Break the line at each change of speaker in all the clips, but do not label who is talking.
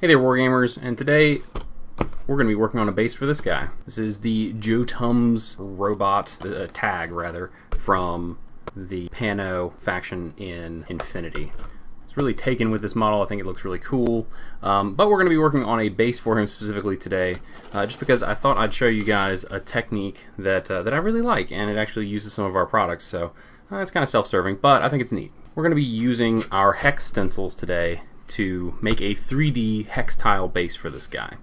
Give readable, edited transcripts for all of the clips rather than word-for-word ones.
Hey there, Wargamers, and today we're going to be working on a base for this guy. This is the Joe Tums robot, tag rather, from the Pano faction in Infinity. It's really taken with this model. I think it looks really cool, but we're going to be working on a base for him specifically today, just because I thought I'd show you guys a technique that I really like, and it actually uses some of our products, so it's kind of self-serving, but I think it's neat. We're going to be using our hex stencils today to make a 3D hex tile base for this guy.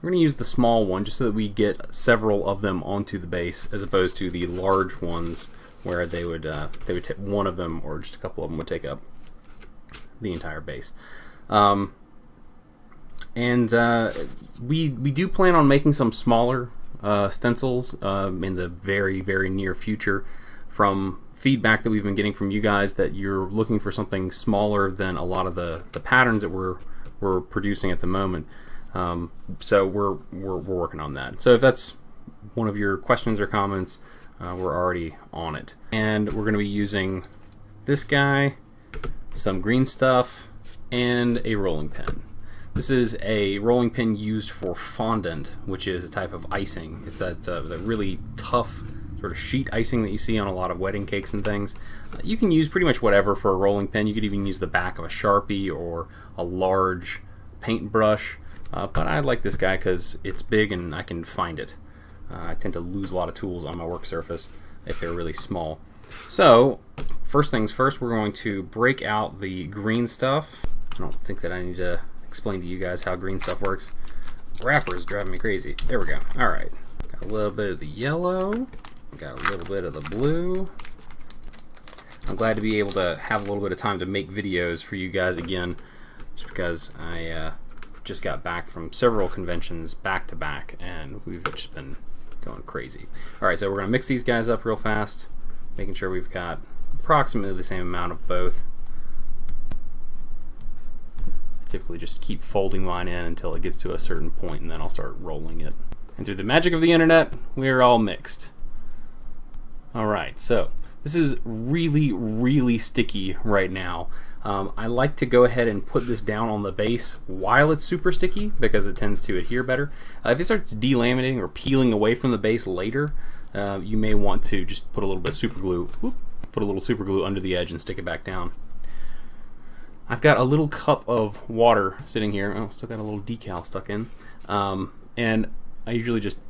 We're going to use the small one just so that we get several of them onto the base, as opposed to the large ones where they would take one of them, or just a couple of them would take up the entire base. We do plan on making some smaller stencils in the very, very near future, from feedback that we've been getting from you guys that you're looking for something smaller than a lot of the patterns that we're producing at the moment. So we're working on that. So if that's one of your questions or comments, we're already on it. And we're going to be using this guy, some green stuff, and a rolling pin. This is a rolling pin used for fondant, which is a type of icing. It's that the really tough sort of sheet icing that you see on a lot of wedding cakes and things. You can use pretty much whatever for a rolling pin. You could even use the back of a Sharpie or a large paintbrush, but I like this guy because it's big and I can find it. I tend to lose a lot of tools on my work surface if they're really small. So first things first, we're going to break out the green stuff. I don't think that I need to explain to you guys how green stuff works. Wrapper is driving me crazy. There we go. Alright, got a little bit of the yellow. Got a little bit of the blue. I'm glad to be able to have a little bit of time to make videos for you guys again, just because I just got back from several conventions back to back, and we've just been going crazy. Alright, so we're going to mix these guys up real fast, making sure we've got approximately the same amount of both. I typically just keep folding mine in until it gets to a certain point, and then I'll start rolling it. And through the magic of the internet, we're all mixed. Alright, so this is really, really sticky right now. I like to go ahead and put this down on the base while it's super sticky, because it tends to adhere better. If it starts delaminating or peeling away from the base later, you may want to just put a little bit of super glue, put a little super glue under the edge and stick it back down. I've got a little cup of water sitting here. Oh, still got a little decal stuck in. And I usually just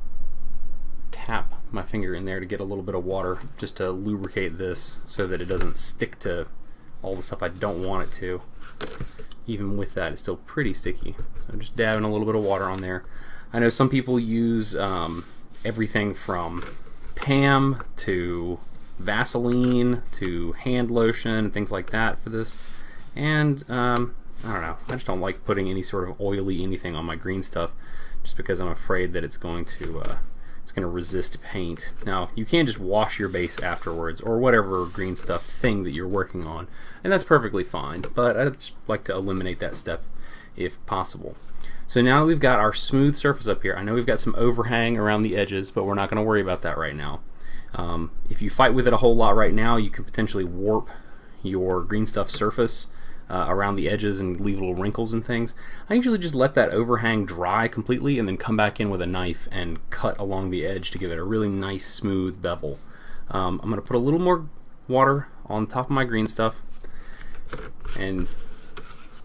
tap my finger in there to get a little bit of water, just to lubricate this so that it doesn't stick to all the stuff I don't want it to. Even with that, it's still pretty sticky. So I'm just dabbing a little bit of water on there. I know some people use everything from Pam to Vaseline to hand lotion and things like that for this. And I don't know, I just don't like putting any sort of oily anything on my green stuff, just because I'm afraid that it's going to resist paint. Now, you can just wash your base afterwards, or whatever green stuff thing that you're working on, and that's perfectly fine, but I just like to eliminate that step if possible. So now that we've got our smooth surface up here, I know we've got some overhang around the edges, but we're not going to worry about that right now. If you fight with it a whole lot right now, you could potentially warp your green stuff surface around the edges and leave little wrinkles and things. I usually just let that overhang dry completely and then come back in with a knife and cut along the edge to give it a really nice smooth bevel. I'm going to put a little more water on top of my green stuff, and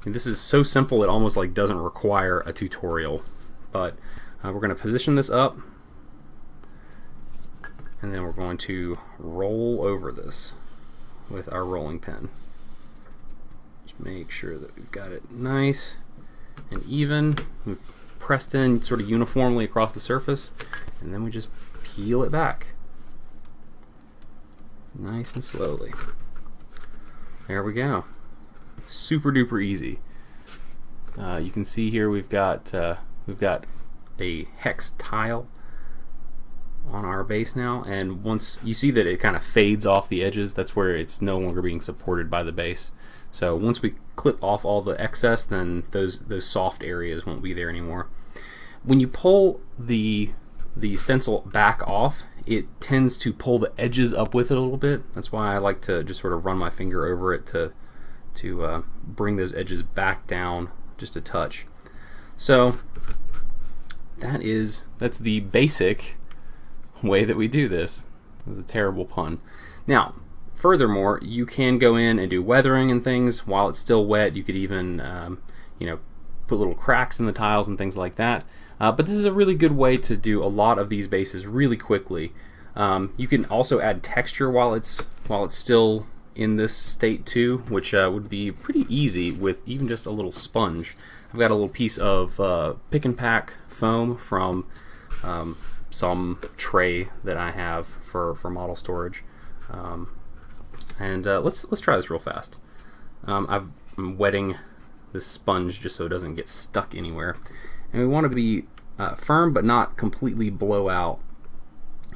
this is so simple it almost like doesn't require a tutorial, but we're going to position this up, and then we're going to roll over this with our rolling pin. Make sure that we've got it nice and even. We've pressed in sort of uniformly across the surface, and then we just peel it back nice and slowly. There we go. Super duper easy. You can see here we've got a hex tile on our base now, and once you see that it kind of fades off the edges, that's where it's no longer being supported by the base. So once we clip off all the excess, then those soft areas won't be there anymore. When you pull the stencil back off, it tends to pull the edges up with it a little bit. That's why I like to just sort of run my finger over it to to bring those edges back down just a touch. So that's the basic way that we do this. It was a terrible pun. Now, furthermore, you can go in and do weathering and things while it's still wet. You could even put little cracks in the tiles and things like that. But this is a really good way to do a lot of these bases really quickly. You can also add texture while it's still in this state too, which would be pretty easy with even just a little sponge. I've got a little piece of pick and pack foam from some tray that I have for model storage, and let's try this real fast. I'm wetting this sponge just so it doesn't get stuck anywhere, and we want to be firm but not completely blow out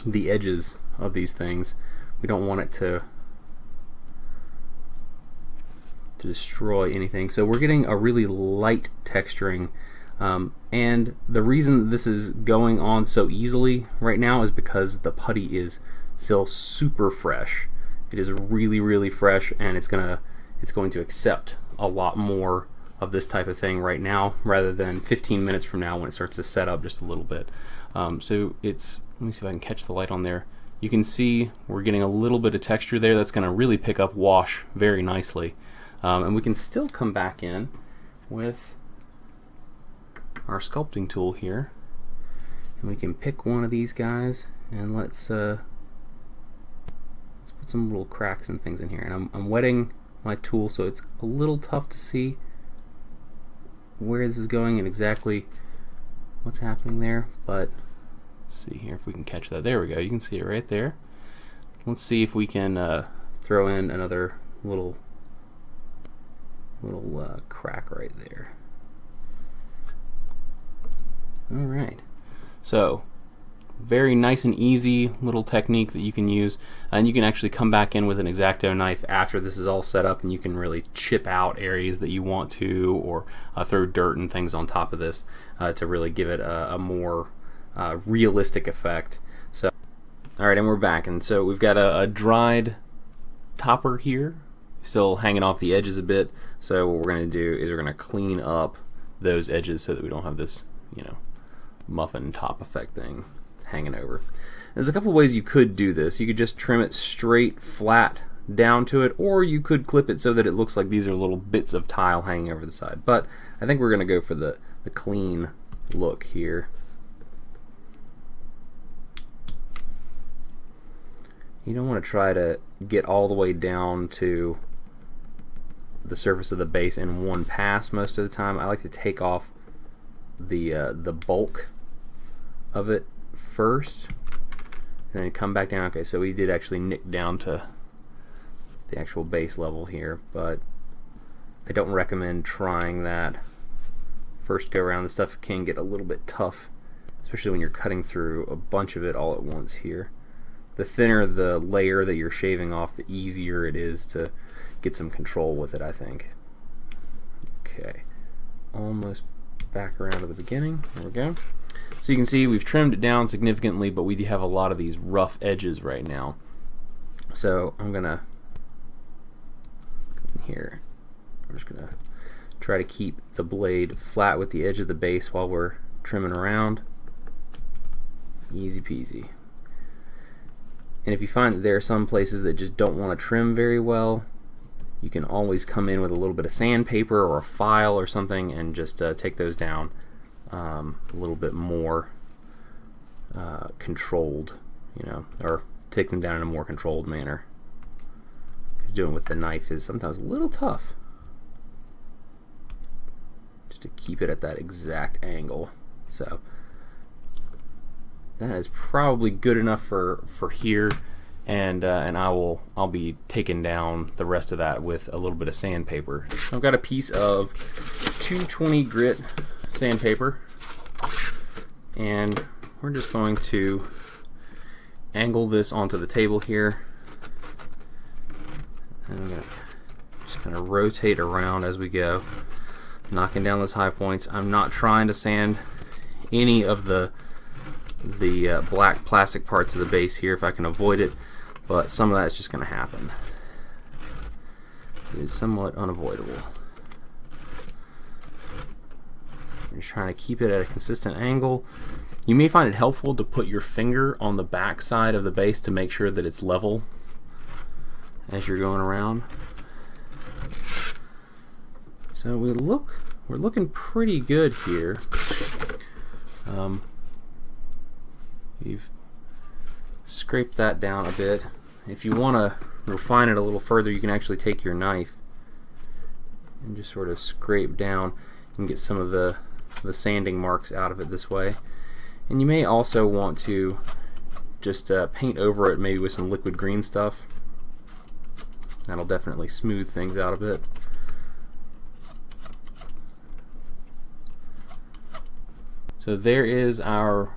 the edges of these things. We don't want it to destroy anything, so we're getting a really light texturing, and the reason this is going on so easily right now is because the putty is still super fresh. It is really fresh, and it's going to accept a lot more of this type of thing right now rather than 15 minutes from now when it starts to set up just a little bit. So let me see if I can catch the light on there. You can see we're getting a little bit of texture there that's going to really pick up wash very nicely. And we can still come back in with our sculpting tool here, and we can pick one of these guys, and let's put some little cracks and things in here. And I'm wetting my tool, so it's a little tough to see where this is going and exactly what's happening there, but let's see here if we can catch that. There we go. You can see it right there. Let's see if we can throw in another little crack right there. Alright, so very nice and easy little technique that you can use, and you can actually come back in with an X-Acto knife after this is all set up, and you can really chip out areas that you want to, or throw dirt and things on top of this to really give it a more realistic effect. So, alright, and we're back, and so we've got a dried topper here, still hanging off the edges a bit. So what we're going to do is we're going to clean up those edges so that we don't have this, muffin top effect thing hanging over. There's a couple ways you could do this. You could just trim it straight flat down to it, or you could clip it so that it looks like these are little bits of tile hanging over the side. But I think we're going to go for the clean look here. You don't want to try to get all the way down to the surface of the base in one pass most of the time. I like to take off the bulk of it first and then come back down. Okay, so we did actually nick down to the actual base level here, but I don't recommend trying that first go around. The stuff can get a little bit tough, especially when you're cutting through a bunch of it all at once here. The thinner the layer that you're shaving off, the easier it is to get some control with it, I think. Okay, almost back around to the beginning. There we go. So you can see we've trimmed it down significantly, but we do have a lot of these rough edges right now. So I'm gonna come in here. I'm just gonna try to keep the blade flat with the edge of the base while we're trimming around. Easy peasy. And if you find that there are some places that just don't want to trim very well, you can always come in with a little bit of sandpaper or a file or something and just take those down a little bit more controlled, or take them down in a more controlled manner. Because doing it with the knife is sometimes a little tough, just to keep it at that exact angle. So that is probably good enough for here, and I'll be taking down the rest of that with a little bit of sandpaper. I've got a piece of 220 grit sandpaper, and we're just going to angle this onto the table here, and I'm just gonna rotate around as we go, knocking down those high points. I'm not trying to sand any of the black plastic parts of the base here if I can avoid it, but some of that's just going to happen. is somewhat unavoidable. I'm just trying to keep it at a consistent angle. You may find it helpful to put your finger on the back side of the base to make sure that it's level as you're going around. So we're looking pretty good here. We've scraped that down a bit. If you want to refine it a little further, you can actually take your knife and just sort of scrape down and get some of the sanding marks out of it this way. And you may also want to just paint over it, maybe with some liquid green stuff. That'll definitely smooth things out a bit. So there is our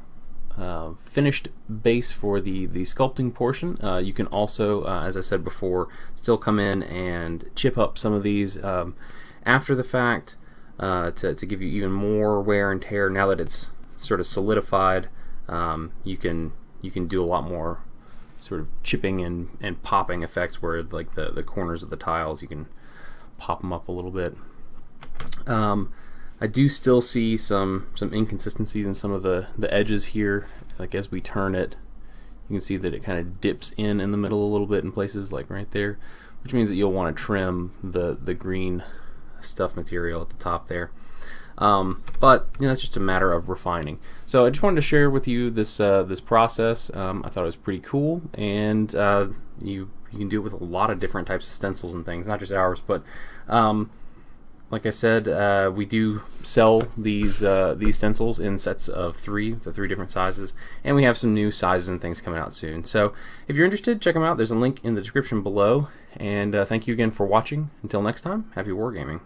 finished base for the sculpting portion. You can also, as I said before, still come in and chip up some of these after the fact to give you even more wear and tear. Now that it's sort of solidified, you can do a lot more sort of chipping and popping effects where like the corners of the tiles, you can pop them up a little bit. I do still see some inconsistencies in some of the edges here. Like as we turn it, you can see that it kind of dips in the middle a little bit in places like right there, which means that you'll want to trim the green stuff material at the top there. But you know, that's just a matter of refining. So I just wanted to share with you this this process. I thought it was pretty cool, and you can do it with a lot of different types of stencils and things, not just ours. But like I said, we do sell these stencils in sets of three, the 3 different sizes, and we have some new sizes and things coming out soon. So if you're interested, check them out. There's a link in the description below. And thank you again for watching. Until next time, happy wargaming.